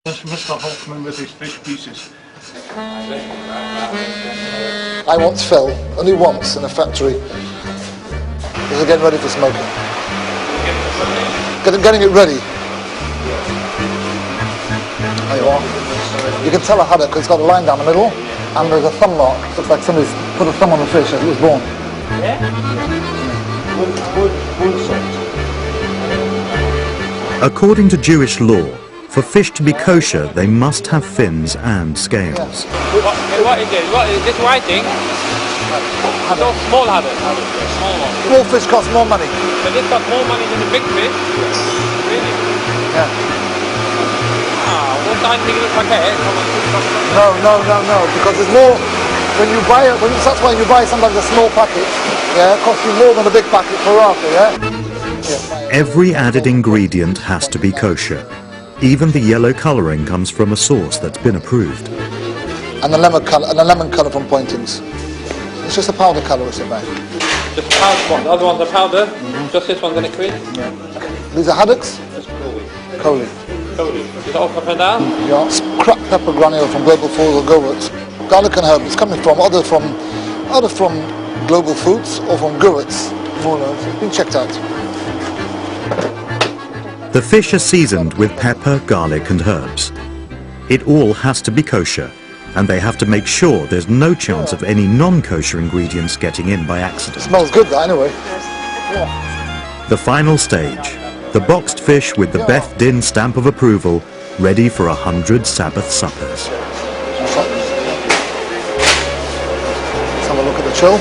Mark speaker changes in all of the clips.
Speaker 1: Mr. Hoffman with his fish pieces.
Speaker 2: I once fell, only once, in a factory. Because they're getting ready for smoking. Getting it ready. There you are. You can tell a haddock because it's got a line down the middle, and there's a thumb mark. It looks like somebody's put a thumb on the fish as it was born.
Speaker 1: Yeah?
Speaker 3: According to Jewish law, for fish to be kosher, they must have fins and scales.
Speaker 1: What is it? What is this writing? So small haddock. Small one.
Speaker 2: Small fish costs more money.
Speaker 1: But this costs more money than the big fish? Really?
Speaker 2: Yeah.
Speaker 1: What time do you look like that?
Speaker 2: No. Because there's more. When you buy it, that's why you buy sometimes a small packet. Yeah, it costs you more than a big packet per rata. Yeah.
Speaker 3: Every added ingredient has to be kosher. Even the yellow colouring comes from a source that's been approved.
Speaker 2: And the lemon colour from Pointings. It's just a powder colour, it's about.
Speaker 1: Just powder one. The other one's a powder. Just this one's a liquid.
Speaker 2: Yeah. These are haddocks.
Speaker 1: Just
Speaker 2: Coley.
Speaker 1: Is it all up and down?
Speaker 2: Yeah. It's cracked pepper granule from Global Foods or Gourets. Garlic and herb. It's coming from either from Global Foods or from Gourets. It's been checked out.
Speaker 3: The fish are seasoned with pepper, garlic and herbs. It all has to be kosher, and they have to make sure there's no chance of any non-kosher ingredients getting in by accident.
Speaker 2: Smells good, that, anyway.
Speaker 3: The final stage, the boxed fish with the Beth Din stamp of approval, ready for 100 Sabbath suppers.
Speaker 2: Let's have a look at the chill.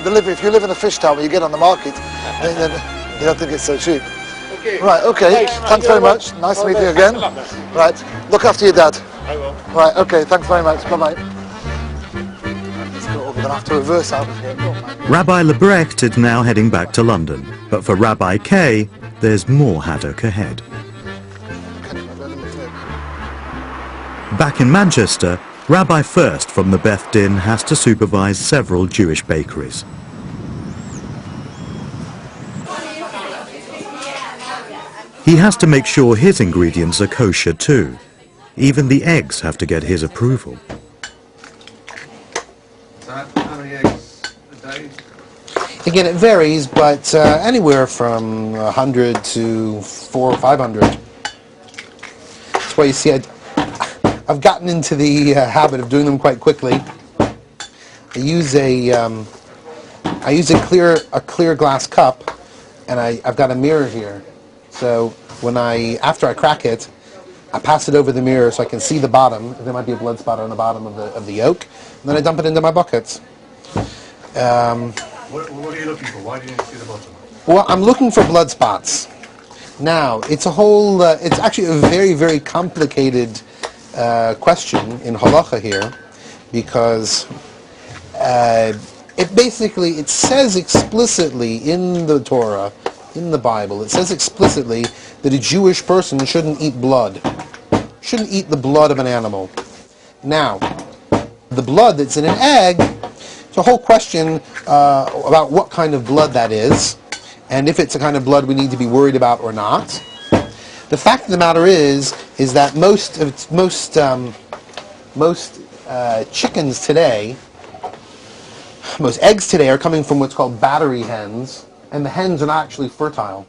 Speaker 2: If you live in a fish town where you get on the market, then you don't think it's so cheap.
Speaker 1: Okay.
Speaker 2: Right, okay. Thanks very much. Nice to meet you again. Right, look after your dad.
Speaker 1: I will.
Speaker 2: Right, okay, thanks very much. Bye-bye. We're going to have to reverse out of here.
Speaker 3: Rabbi Lebrecht is now heading back to London, but for Rabbi Kay, there's more haddock ahead. Back in Manchester, Rabbi First from the Beth Din has to supervise several Jewish bakeries. He has to make sure his ingredients are kosher too. Even the eggs have to get his approval.
Speaker 4: How many eggs a day?
Speaker 5: Again, it varies, but anywhere from 100 to 400 or 500. That's why you see I've gotten into the habit of doing them quite quickly. I use a clear glass cup, and I've got a mirror here. So after I crack it, I pass it over the mirror so I can see the bottom. There might be a blood spot on the bottom of the yolk, and then I dump it into my buckets.
Speaker 4: What are you looking for? Why do you need to see the bottom?
Speaker 5: Well, I'm looking for blood spots. Now, it's actually a very, very complicated question in Halacha here, because it says explicitly in the Torah, in the Bible, it says explicitly that a Jewish person shouldn't eat blood, shouldn't eat the blood of an animal. Now, the blood that's in an egg, it's a whole question about what kind of blood that is, and if it's a kind of blood we need to be worried about or not. The fact of the matter is that most chickens today, most eggs today are coming from what's called battery hens, and the hens are not actually fertile.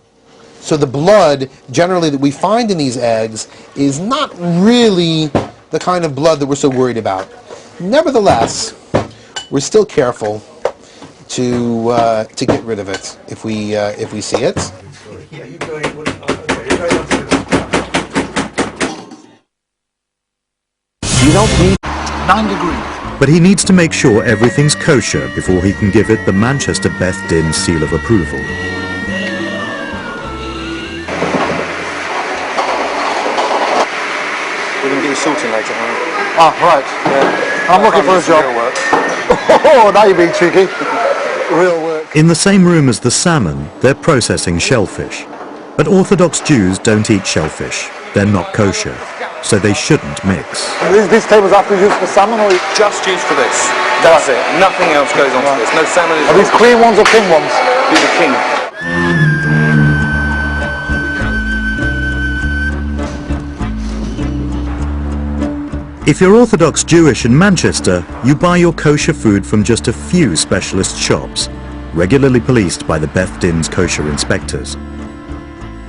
Speaker 5: So the blood, generally, that we find in these eggs is not really the kind of blood that we're so worried about. Nevertheless, we're still careful to get rid of it if we see it.
Speaker 4: Yeah, you're going on to
Speaker 2: You don't need 9 degrees.
Speaker 3: But he needs to make sure everything's kosher before he can give it the Manchester Beth Din seal of approval.
Speaker 4: We're going to do sorting later, huh?
Speaker 2: Ah, right. Yeah. I'm looking for a job.
Speaker 4: Real work.
Speaker 2: Oh, now you're being cheeky. Real work.
Speaker 3: In the same room as the salmon, they're processing shellfish. But Orthodox Jews don't eat shellfish. They're not kosher, so they shouldn't mix.
Speaker 2: These tables have to be used for salmon, or
Speaker 4: Just used for this. That's it. Nothing else goes on to this. No salmon is...
Speaker 2: are these queen ones or king ones?
Speaker 4: These are king.
Speaker 3: If you're Orthodox Jewish in Manchester, you buy your kosher food from just a few specialist shops, regularly policed by the Beth Din's kosher inspectors.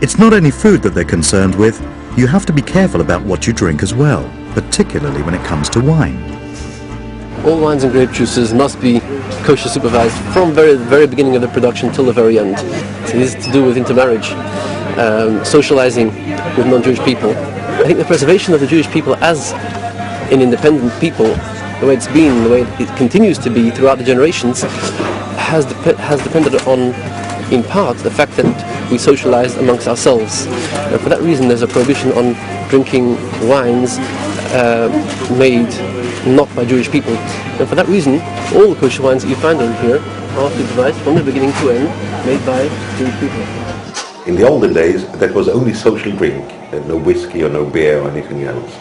Speaker 3: It's not only food that they're concerned with, you have to be careful about what you drink as well, particularly when it comes to wine.
Speaker 6: All wines and grape juices must be kosher supervised from the very beginning of the production till the very end. So this is to do with intermarriage, socializing with non-Jewish people. I think the preservation of the Jewish people as an independent people, the way it's been, the way it continues to be throughout the generations, has depended on, in part, the fact that we socialized amongst ourselves. And for that reason, there's a prohibition on drinking wines made not by Jewish people. And for that reason, all the kosher wines that you find over here are supervised from the beginning to end, made by Jewish people.
Speaker 7: In the olden days, that was only social drink, no whiskey or no beer or anything else.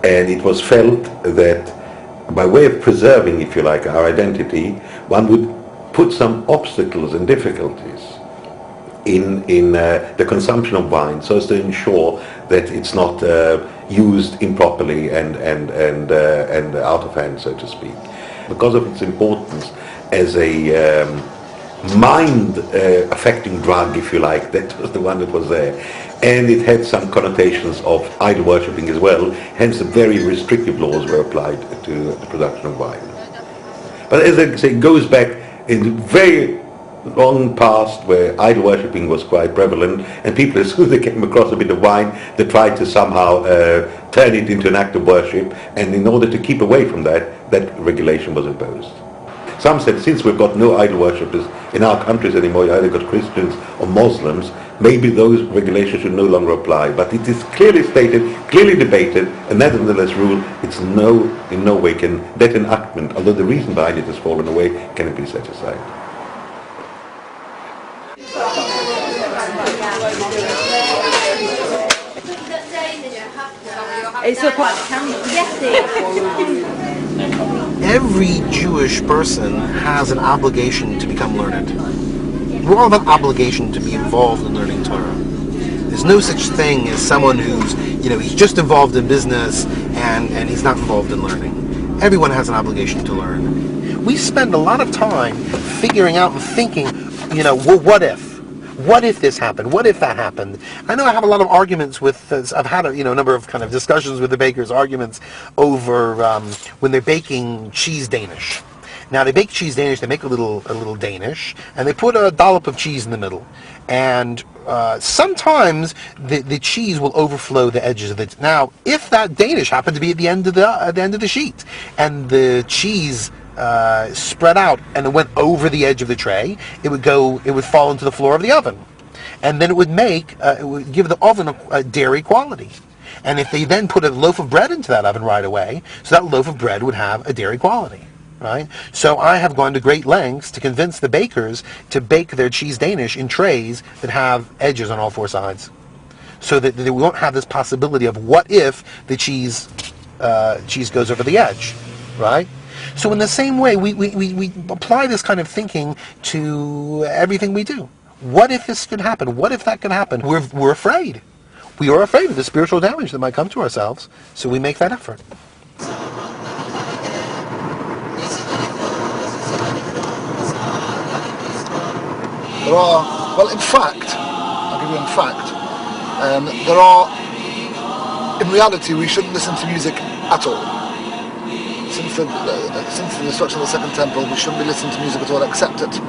Speaker 7: And it was felt that by way of preserving, if you like, our identity, one would put some obstacles and difficulties in the consumption of wine, so as to ensure that it's not used improperly and out of hand, so to speak. Because of its importance as a mind-affecting drug, if you like, that was the one that was there. And it had some connotations of idol worshipping as well, hence the very restrictive laws were applied to the production of wine. But as I say, it goes back in the very long past where idol worshipping was quite prevalent, and people, as soon as they came across a bit of wine, they tried to somehow turn it into an act of worship, and in order to keep away from that, that regulation was imposed. Some said, since we've got no idol worshippers in our countries anymore, you either got Christians or Muslims, maybe those regulations should no longer apply. But it is clearly stated, clearly debated, and nevertheless rule, it's in no way can that enactment, although the reason behind it has fallen away, can it be set aside.
Speaker 5: Every Jewish person has an obligation to become learned. We're all have an obligation to be involved in learning Torah. There's no such thing as someone who's, he's just involved in business and he's not involved in learning. Everyone has an obligation to learn. We spend a lot of time figuring out and thinking, well, what if? What if this happened? What if that happened? I know I have a lot of arguments with, I've had a number of kind of discussions with the bakers, arguments over when they're baking cheese Danish. Now they bake cheese Danish, they make a little Danish, and they put a dollop of cheese in the middle. And sometimes the cheese will overflow the edges of it. Now, if that Danish happened to be at the end of the sheet, and the cheese spread out and it went over the edge of the tray, it would fall into the floor of the oven, and then it would give the oven a dairy quality. And if they then put a loaf of bread into that oven right away, so that loaf of bread would have a dairy quality, right? So I have gone to great lengths to convince the bakers to bake their cheese Danish in trays that have edges on all four sides, so that they won't have this possibility of what if the cheese goes over the edge, right? So in the same way, we apply this kind of thinking to everything we do. What if this could happen? What if that could happen? We're afraid. We are afraid of the spiritual damage that might come to ourselves, so we make that effort.
Speaker 2: In reality, we shouldn't listen to music at all. Since the destruction of the Second Temple, we shouldn't be listening to music at all, except at